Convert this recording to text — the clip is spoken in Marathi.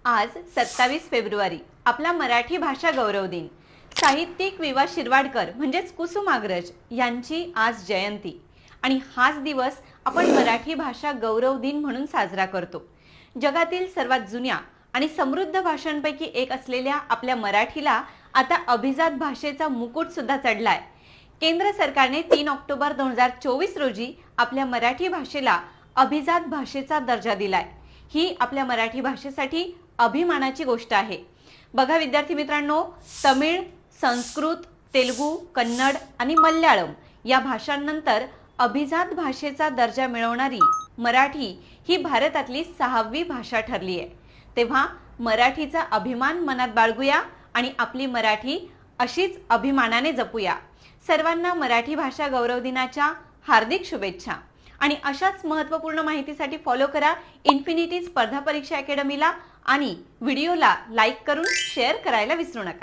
आज 27 फेब्रुवारी आपला मराठी भाषा गौरव दिन। साहित्यिक विवा शिरवाडकर म्हणजेच कुसुमाग्रज यांची आज जयंती आणि हाच दिवस आपण मराठी भाषा गौरव दिन म्हणून साजरा करतो। जगातील सर्वात जुन्या आणि समृद्ध भाषांपैकी एक असलेल्या आपल्या मराठीला आता अभिजात भाषेचा मुकुट सुद्धा चढलाय। केंद्र सरकारने 3 ऑक्टोबर 2024 रोजी आपल्या मराठी भाषेला अभिजात भाषेचा दर्जा दिलाय। ही आपल्या मराठी भाषेसाठी अभिमानाची गोष्ट आहे। बघा विद्यार्थी मित्रांनो, तमिळ, संस्कृत, तेलुगू, कन्नड आणि मल्याळम या भाषांनंतर अभिजात भाषेचा दर्जा मिळवणारी मराठी ही भारतातली 6वी भाषा ठरली आहे। तेव्हा मराठीचा अभिमान मनात बाळगूया आणि आपली मराठी अशीच अभिमानाने जपूया। सर्वांना मराठी भाषा गौरव दिनाच्या हार्दिक शुभेच्छा आणि अशाच महत्त्वपूर्ण माहितीसाठी फॉलो करा इन्फिनिटी स्पर्धा परीक्षा अकॅडमीला आणि व्हिडिओला लाईक करून शेअर करायला विसरू नका।